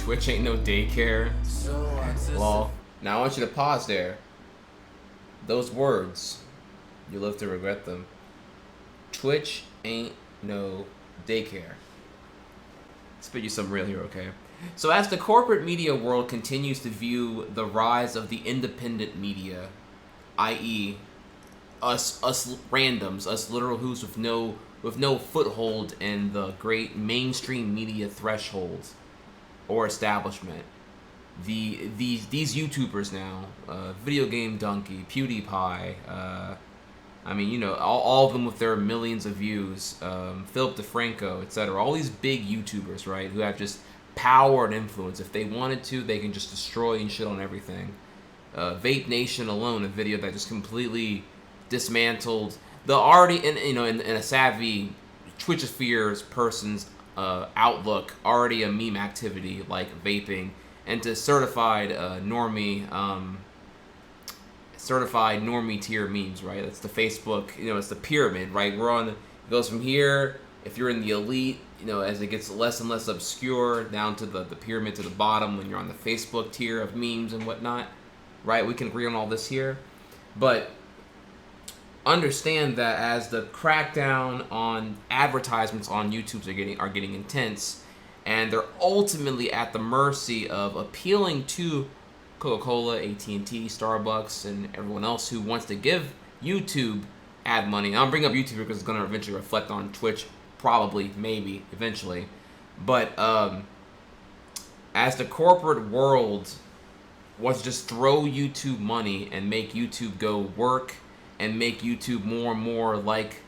Twitch ain't no daycare. Lol. Now I want you to pause there. Those words, you'll live to regret them. Twitch ain't no daycare. Spit you some real here, okay? So as the corporate media world continues to view the rise of the independent media, i.e., us randoms, us literal who's with no foothold in the great mainstream media threshold or establishment, these YouTubers now, Video Game Donkey, PewDiePie, I mean, you know, all of them with their millions of views, Philip DeFranco, etc. All these big YouTubers, right, who have just power and influence. If they wanted to, they can just destroy and shit on everything. Vape Nation alone, a video that just completely dismantled the already, in a savvy Twitchosphere's person's outlook, already a meme activity like vaping, and to certified normie tier memes, right? That's the Facebook, it's the pyramid, right? It goes from here, if you're in the elite, as it gets less and less obscure, down to the pyramid to the bottom when you're on the Facebook tier of memes and whatnot, right? We can agree on all this here. But understand that as the crackdown on advertisements on YouTube are getting intense, and they're ultimately at the mercy of appealing to Coca-Cola, AT&T, Starbucks, and everyone else who wants to give YouTube ad money. And I'll bring up YouTube because it's going to eventually reflect on Twitch, probably, maybe, eventually. But as the corporate world wants to just throw YouTube money and make YouTube go work and make YouTube more and more like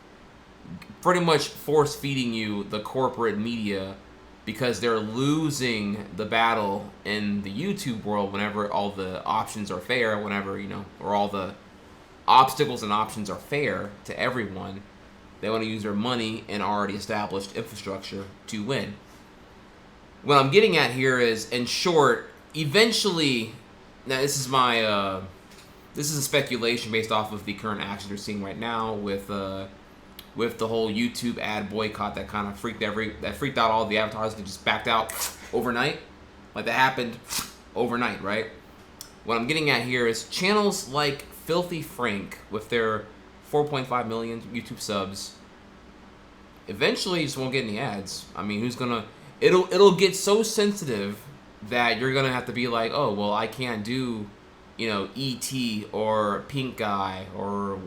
pretty much force-feeding you the corporate media, because they're losing the battle in the YouTube world whenever all the options are fair, or all the obstacles and options are fair to everyone. They want to use their money and already established infrastructure to win. What I'm getting at here is, in short, eventually, now this is my, this is a speculation based off of the current actions we're seeing right now with the whole YouTube ad boycott that kind of freaked out all the advertisers that just backed out overnight. Like that happened overnight, right? What I'm getting at here is channels like Filthy Frank with their 4.5 million YouTube subs eventually just won't get any ads. I mean, it'll get so sensitive that you're gonna have to be like, oh, well, I can't do, E.T. or Pink Guy or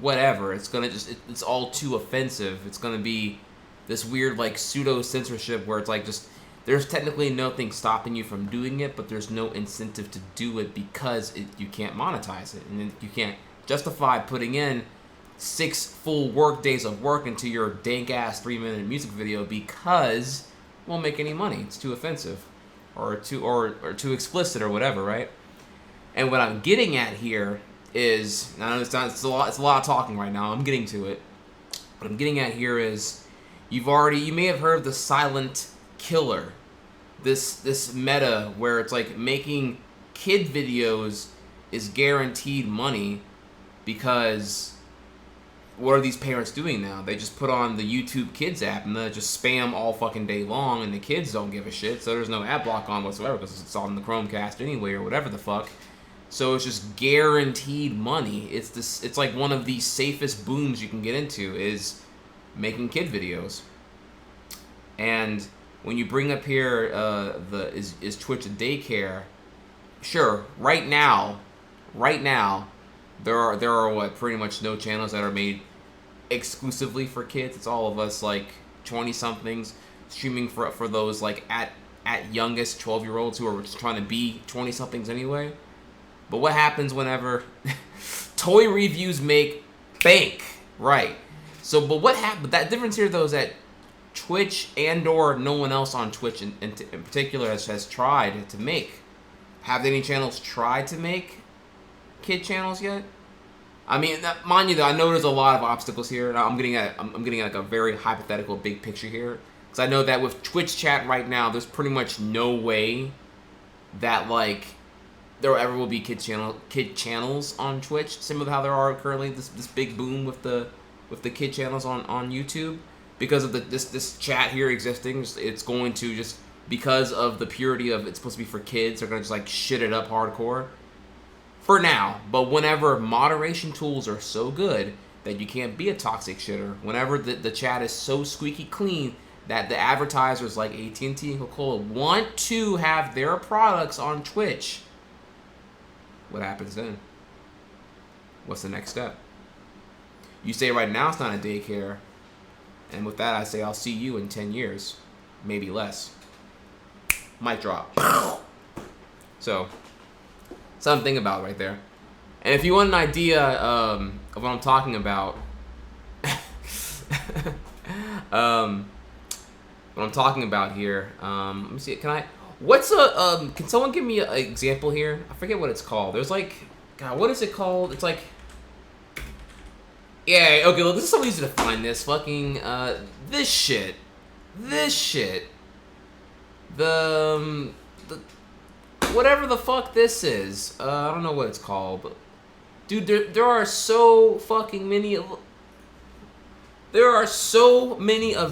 whatever. It's all too offensive. It's gonna be this weird like pseudo censorship where it's like just there's technically nothing stopping you from doing it, but there's no incentive to do it because you can't monetize it, and you can't justify putting in 6 full work days of work into your dank ass 3-minute music video because it won't make any money. It's too offensive or too explicit or whatever, right? And what I'm getting at here is, I know it's a lot of talking right now. I'm getting to it. What I'm getting at here is, you may have heard of the silent killer, this meta where it's like making kid videos is guaranteed money, because what are these parents doing now? They just put on the YouTube Kids app and they just spam all fucking day long, and the kids don't give a shit, so there's no ad block on whatsoever because it's on the Chromecast anyway or whatever the fuck. So it's just guaranteed money. It's like one of the safest booms you can get into is making kid videos. And when you bring up here is Twitch a daycare? Sure. Right now, there are what, pretty much no channels that are made exclusively for kids. It's all of us like 20-somethings streaming for those like at youngest 12-year-olds who are just trying to be 20-somethings anyway. But what happens whenever toy reviews make bank, right? So, but what happened? That difference here, though, is that Twitch and/or no one else on Twitch in particular has tried to make. Have any channels tried to make kid channels yet? I mean, mind you, though, I know there's a lot of obstacles here. And I'm getting at like a very hypothetical big picture here, because I know that with Twitch chat right now, there's pretty much no way that like there ever will be kid channels on Twitch, similar to how there are currently this big boom with the kid channels on YouTube, because of this chat here existing. It's going to just because of the purity of it's supposed to be for kids, they're gonna just like shit it up hardcore. For now, but whenever moderation tools are so good that you can't be a toxic shitter, whenever the chat is so squeaky clean that the advertisers like AT&T and Coca-Cola want to have their products on Twitch, what happens then? What's the next step? You say right now it's not a daycare, and with that I say I'll see you in 10 years, maybe less. Mic drop. So, something to think about right there. And if you want an idea of what I'm talking about, what I'm talking about here, let me see. Can someone give me an example here? I forget what it's called. There's like, God, what is it called? It's like, yeah, okay, look, this is so easy to find this. Fucking, this shit. The whatever the fuck this is. I don't know what it's called, but dude, there are so fucking many of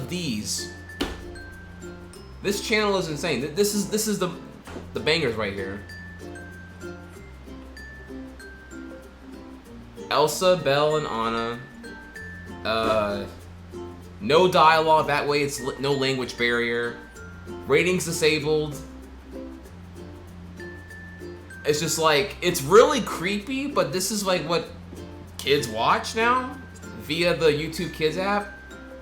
these. This channel is insane. This is the bangers right here. Elsa, Belle, and Anna. No dialogue. That way, it's no language barrier. Ratings disabled. It's just like, it's really creepy, but this is like what kids watch now via the YouTube Kids app,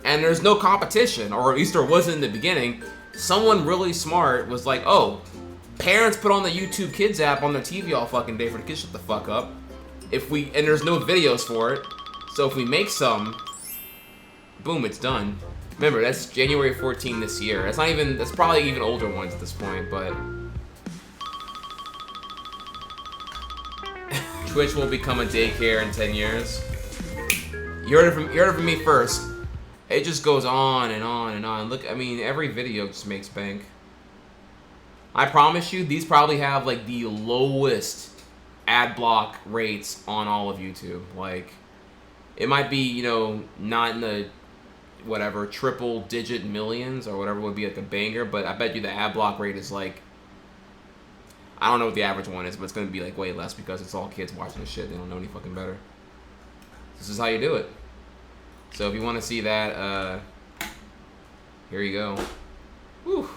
and there's no competition, or at least there wasn't in the beginning. Someone really smart was like, oh, parents put on the YouTube Kids app on their TV all fucking day for the kids to shut the fuck up. And there's no videos for it, so if we make some, boom, it's done. Remember, that's January 14 this year. That's probably even older ones at this point, but Twitch will become a daycare in 10 years. You heard it from me first. It just goes on and on and on. Look, I mean, every video just makes bank. I promise you, these probably have like the lowest ad block rates on all of YouTube. Like, it might be, you know, not in the whatever triple digit millions or whatever would be like a banger, but I bet you the ad block rate is like, I don't know what the average one is, but it's gonna be like way less because it's all kids watching this shit. They don't know any fucking better. This is how you do it. So if you want to see that, here you go. Whew.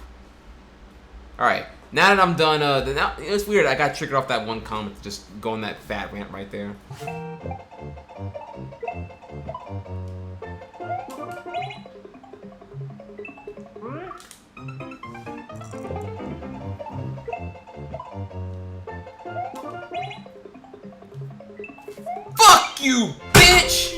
All right, now that I'm done, now, it's weird. I got triggered off that one comment, just going that fat rant right there. Fuck you, bitch!